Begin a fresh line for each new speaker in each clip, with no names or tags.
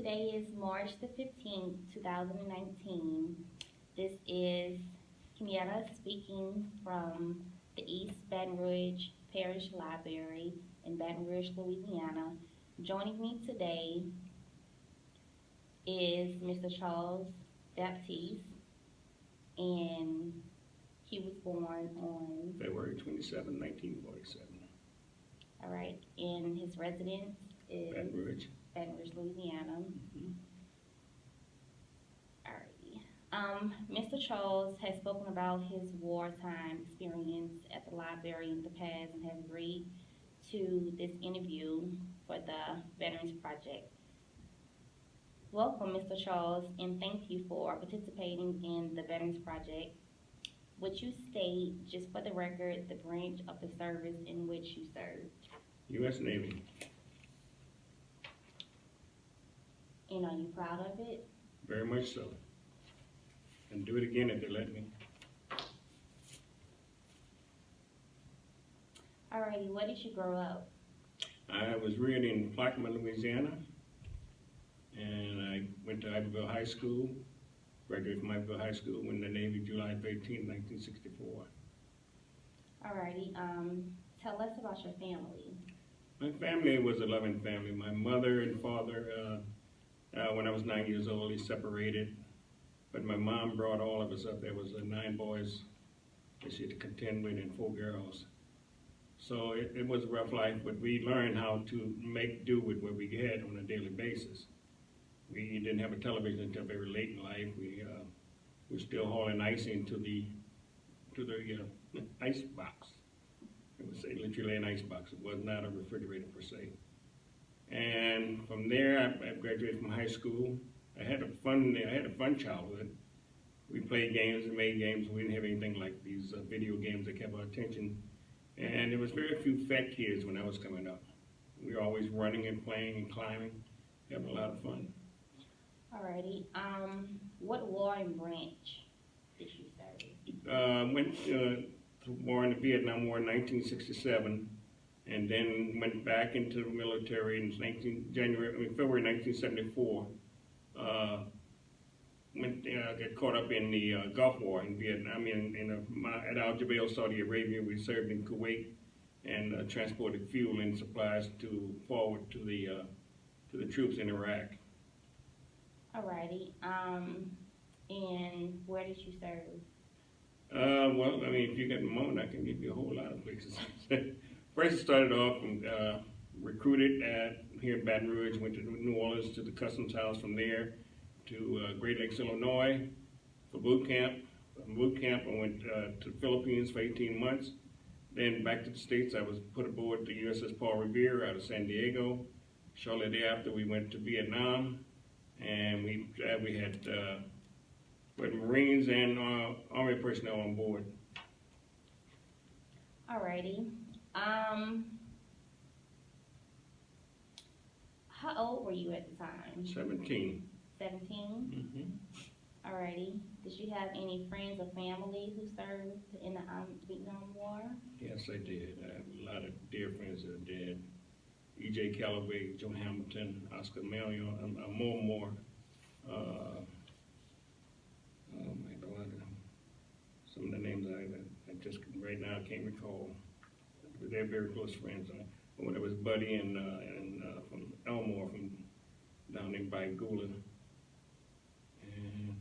Today is March the 15th, 2019. This is Kenyatta speaking from the East Baton Rouge Parish Library in Baton Rouge, Louisiana. Joining me today is Mr. Charles Baptiste, and he was born on
February 27, 1947.
All right, and his residence is
Baton Rouge,
Louisiana. Alrighty. Mr. Charles has spoken about his wartime experience at the library in the past and has agreed to this interview for the Veterans Project. Welcome, Mr. Charles, and thank you for participating in the Veterans Project. Would you state, just for the record, the branch of the service in which you served?
U.S. Navy.
And are you proud of it?
Very much so. And do it again if they let me.
Alrighty, where did you grow up?
I was reared in Plaquemine, Louisiana, and I went to Iberville High School, graduated from Iberville High School, went in the Navy July 13, 1964.
Alrighty, tell us about your family.
My family was a loving family. My mother and father, when I was 9 years old, they separated. But my mom brought all of us up. There was 9 boys that she had to contend with and 4 girls. So it was a rough life, but we learned how to make do with what we had on a daily basis. We didn't have a television until very late in life. We were still hauling ice into the ice box. It was literally an ice box. It was not a refrigerator per se. And from there, I graduated from high school. I had a fun childhood. We played games and made games. We didn't have anything like these video games that kept our attention. And there was very few fat kids when I was coming up. We were always running and playing and climbing, having a lot of fun.
Alrighty. What warring branch did you serve?
Went to war in the Vietnam War in 1967, and then went back into the military in February 1974. Got caught up in the Gulf War in Vietnam. At Al Jubail, Saudi Arabia, we served in Kuwait and transported fuel and supplies forward to the troops in Iraq.
Alrighty. And where did you serve?
Well, if you got a moment, I can give you a whole lot of places. First, I started off recruited here in Baton Rouge, went to New Orleans to the Customs House, from there to Great Lakes, Illinois for boot camp. From boot camp, I went to the Philippines for 18 months. Then back to the States, I was put aboard the USS Paul Revere out of San Diego. Shortly thereafter, we went to Vietnam, and we had Marines and Army personnel on board.
Alrighty. How old were you at the time?
17.
17? Alrighty. Did you have any friends or family who served in the Vietnam War?
Yes, I did. I have a lot of dear friends that are dead. E.J. Calloway, Joe Hamilton, Oscar Mario, more. Oh my God, some of the names I just right now can't recall. They're very close friends. When it was Buddy and from Elmore, from down there by Gula, and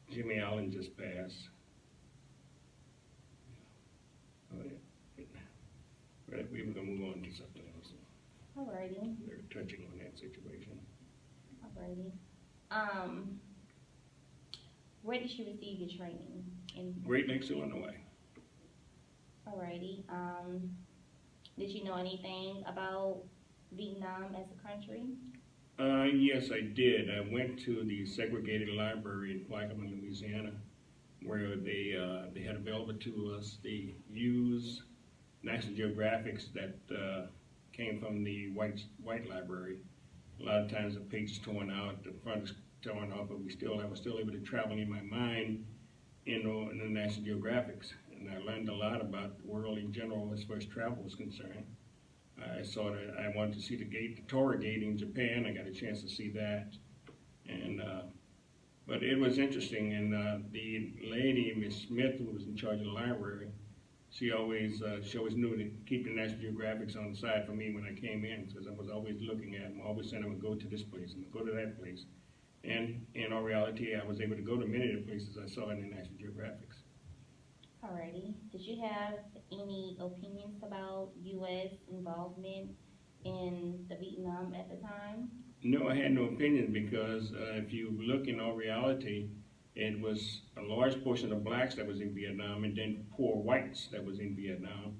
Jimmy Allen just passed. Oh, yeah. Right, we were gonna move on to something else.
Alrighty.
They're touching on that situation.
Alrighty. Where did you receive your training? In
Great Lakes, Illinois.
Alrighty. Did you know anything about Vietnam as a country?
Yes, I did. I went to the segregated library in Plaquemine, Louisiana, where they had available to us the used National Geographics that came from the white library. A lot of times the page is torn out, the front is torn off, but I was still able to travel in my mind in the National Geographics. And I learned a lot about the world in general as far as travel was concerned. I saw that. I wanted to see the gate, the Torah gate in Japan. I got a chance to see that, and but it was interesting. And the lady, Miss Smith, who was in charge of the library, she always knew to keep the National Geographics on the side for me when I came in, because I was always looking at them, always saying I would go to this place and go to that place. And in all reality, I was able to go to many of the places I saw in the National Geographics.
Alrighty. Did you have any opinions about U.S. involvement in the Vietnam at the time?
No, I had no opinion because if you look in all reality, it was a large portion of blacks that was in Vietnam and then poor whites that was in Vietnam.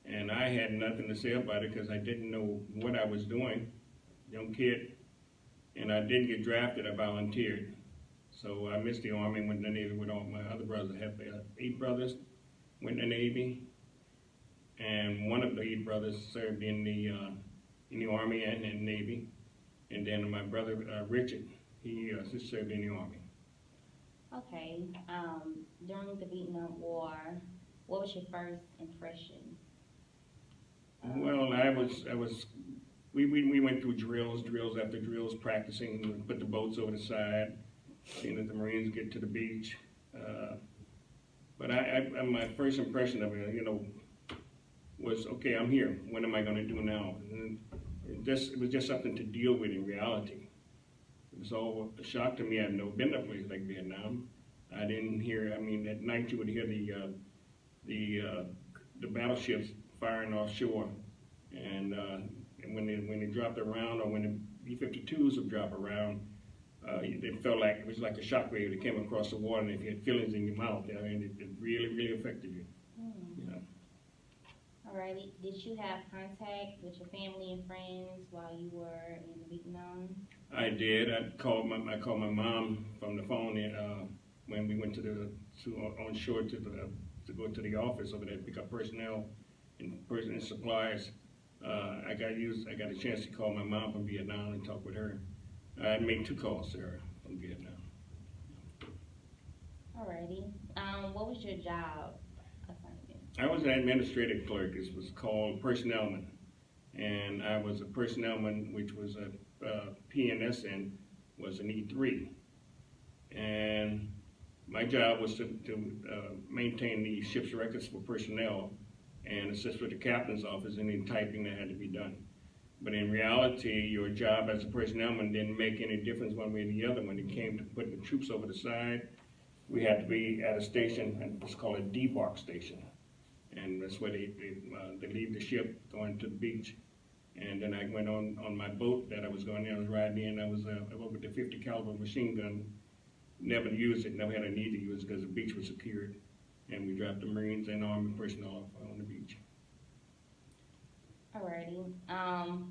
And I had nothing to say about it because I didn't know what I was doing, young kid, and I didn't get drafted. I volunteered. So I missed the Army and went in the Navy with all my other brothers. I have 8 brothers, went in the Navy, and one of the 8 brothers served in the Army and in the Navy. And then my brother, Richard, he served in the Army.
Okay. During the Vietnam War, what was your first impression?
Well, we went through drills after drills, practicing, we put the boats over the side, seeing that the Marines get to the beach. But my first impression of it, was, okay, I'm here. What am I going to do now? And it was just something to deal with in reality. It was all a shock to me. I'd never been to a place like Vietnam. I didn't hear, at night you would hear the battleships firing offshore. And when they dropped around, or when the B-52s would drop around, it felt like it was like a shockwave that came across the water, and if you had feelings in your mouth, it really, really affected you.
Alrighty. Did you have contact with your family and friends while you were in Vietnam?
I did. I called my mom from the phone when we went on shore to go to the office over there to pick up personnel and supplies. I got a chance to call my mom from Vietnam and talk with her. I made 2 calls to her from Vietnam.
Alrighty. What was your job assignment?
I was an administrative clerk. This was called personnelman, and I was a personnelman, which was a PNSN, was an E3, and my job was to maintain the ship's records for personnel and assist with the captain's office and any typing that had to be done. But in reality, your job as a personnelman didn't make any difference one way or the other. When it came to putting the troops over the side, we had to be at a station, and it's called a debark station. And that's where they leave the ship going to the beach. And then I went on my boat that I was going in, I was riding in, I was with the 50 caliber machine gun. Never used it, never had a need to use it because the beach was secured. And we dropped the Marines and Army personnel off on the beach.
Alrighty.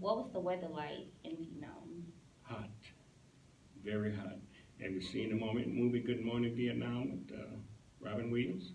What was the weather like in Vietnam?
Hot, very hot. Have you seen the movie Good Morning Vietnam with Robin Williams?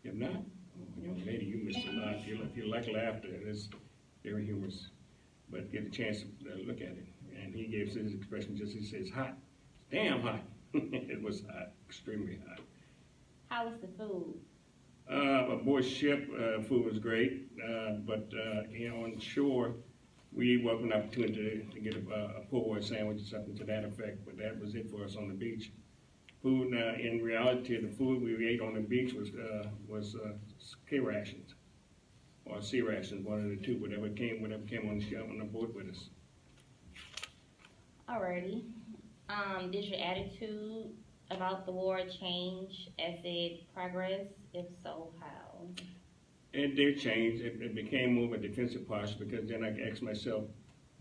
If not, oh, young lady, you missed a lot. If you like laughter, it's very humorous. But get a chance to look at it. And he gave his expression he says, hot. It's damn hot. It was hot, extremely hot.
How was the food?
Aboard ship, food was great, but on shore, we welcomed an opportunity to get a po' boy sandwich or something to that effect, but that was it for us on the beach. Food, in reality, the food we ate on the beach was K rations or C rations, one of the two, whatever came on the ship on the boat with us.
Alrighty. Did your attitude about the war change as it progressed? If so, how?
It did change. It became more of a defensive posture because then I asked myself,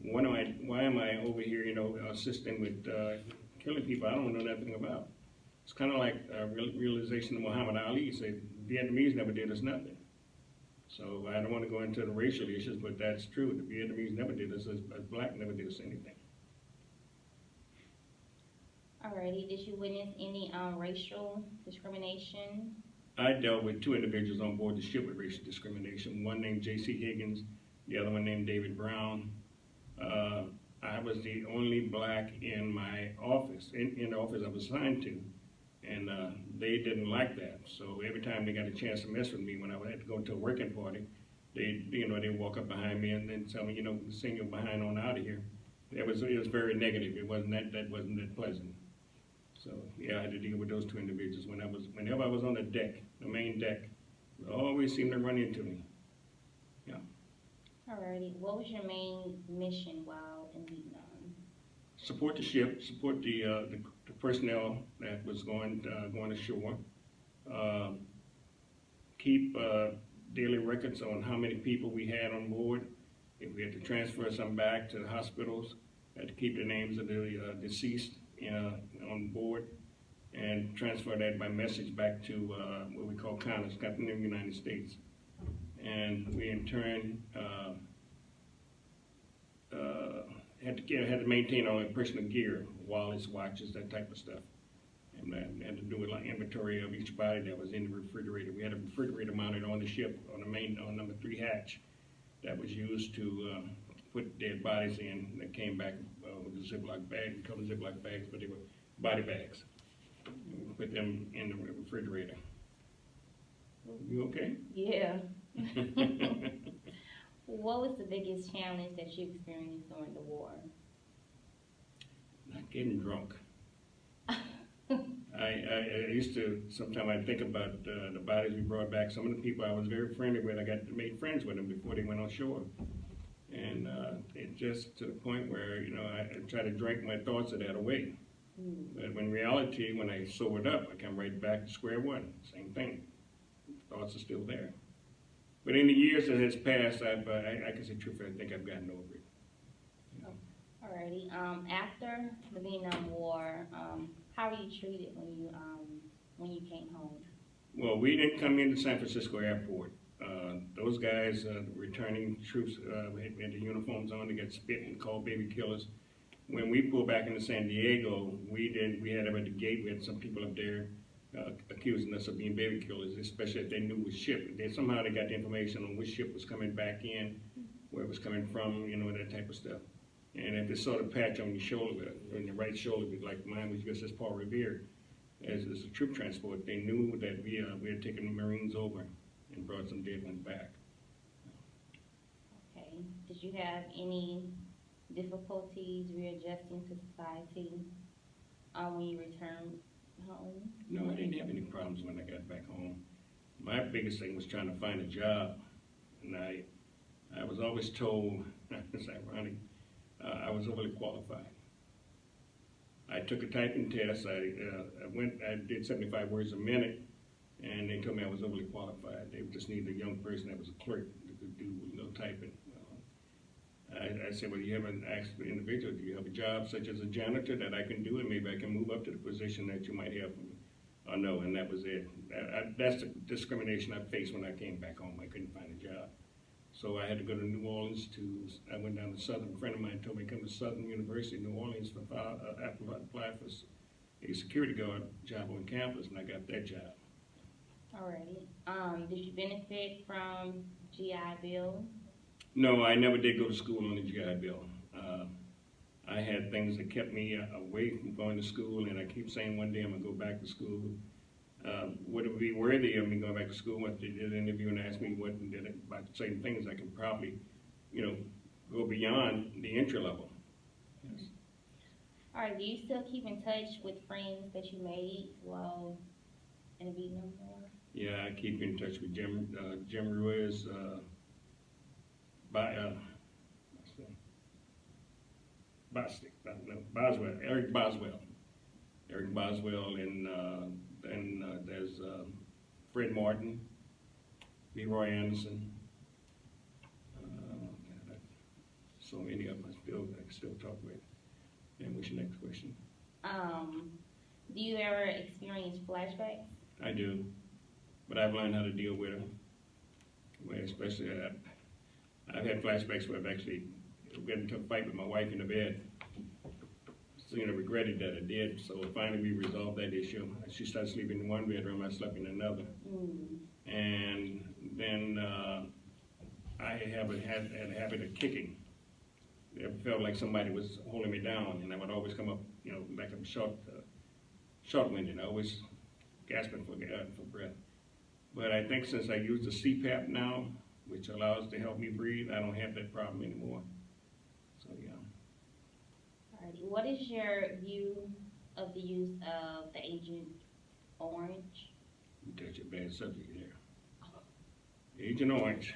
why am I over here, assisting with killing people I don't know nothing about? It's kind of like a realization of Muhammad Ali said, Vietnamese never did us nothing. So I don't want to go into the racial issues, but that's true. The Vietnamese never did us, as black never did us anything.
Alrighty, did you witness any racial discrimination?
I dealt with 2 individuals on board the ship with racial discrimination, one named J.C. Higgins, the other one named David Brown. I was the only black in my office, in the office I was assigned to, and they didn't like that. So every time they got a chance to mess with me when I had to go to a working party, they walk up behind me and then tell me, send your behind on out of here. It was very negative. It wasn't that wasn't that pleasant. So yeah, I had to deal with those two individuals whenever I was on the deck, the main deck. They always seemed to run into me. Yeah.
Alrighty. What was your main mission while in Vietnam?
Support the ship, support the personnel that was going ashore. Uh, keep daily records on how many people we had on board. If we had to transfer some back to the hospitals, had to keep the names of the deceased on board and transfer that by message back to what we call Congress, Captain of the United States. And we in turn had to maintain all our personal gear, wallets, watches, that type of stuff. And had to do a like inventory of each body that was in the refrigerator. We had a refrigerator mounted on the ship on number 3 hatch that was used to put dead bodies in that came back with a Ziploc bag. We call them Ziploc bags, but they were body bags. We put them in the refrigerator. You okay?
Yeah. What was the biggest challenge that you experienced during the war?
Not getting drunk. I used to, sometimes I think about the bodies we brought back. Some of the people I was very friendly with, I made friends with them before they went on shore. And it just to the point where, I try to drink my thoughts of that away. But when reality, when I sobered up, I come right back to square one. Same thing. Thoughts are still there. But in the years that has passed, I can say truthfully, I think I've gotten over it.
Alrighty. After the Vietnam War, how were you treated when you came home?
Well, we didn't come into San Francisco Airport. Those guys, returning troops, had the uniforms on, they got spit and called baby killers. When we pulled back into San Diego, we had them at the gate. We had some people up there accusing us of being baby killers, especially if they knew which ship. Somehow they got the information on which ship was coming back in, where it was coming from, that type of stuff. And if they saw the patch on your shoulder, on your right shoulder, like mine was USS Paul Revere, as a troop transport, they knew that we had taken the Marines over and brought some dead ones back.
Okay. Did you have any difficulties readjusting to society when you returned home?
No, I didn't have any problems when I got back home. My biggest thing was trying to find a job, and I was always told, it's ironic, I was overly qualified. I took a typing test. I did 75 words a minute, and they told me I was overly qualified. They just needed a young person that was a clerk that could do a little typing. I said, well, you haven't asked the individual, do you have a job such as a janitor that I can do, and maybe I can move up to the position that you might have for me? Oh, no, and that was it. That's the discrimination I faced when I came back home. I couldn't find a job. So I had to go to New Orleans I went down to Southern. A friend of mine told me to come to Southern University in New Orleans to apply for a security guard job on campus, and I got that job.
Alrighty. Did you benefit from GI Bill?
No, I never did go to school on the GI Bill. I had things that kept me away from going to school, and I keep saying one day I'm going to go back to school. Would it be worthy of me going back to school? If they did an interview and asked me what and did about the same things, I could probably, go beyond the entry level. Yes.
All right. Do you still keep in touch with friends that you made while in the Vietnam War?
Yeah, I keep in touch with Jim Ruiz, Eric Boswell, and there's Fred Martin, Leroy Anderson. So many of them I can still talk with. And what's your next question?
Do you ever experience flashbacks?
I do, but I've learned how to deal with them. Well, especially, I've had flashbacks where I've actually gotten into a fight with my wife in the bed. So, regretted that I did. So finally we resolved that issue. She started sleeping in one bedroom, I slept in another. And then I had a habit of kicking. It felt like somebody was holding me down, and I would always come up, like I'm short-winded. I always gasping for breath. But I think since I use the CPAP now, which allows to help me breathe. I don't have that problem anymore. So, yeah.
Alrighty. What is your view of the use of the Agent Orange?
You touch a bad subject there. Agent Orange.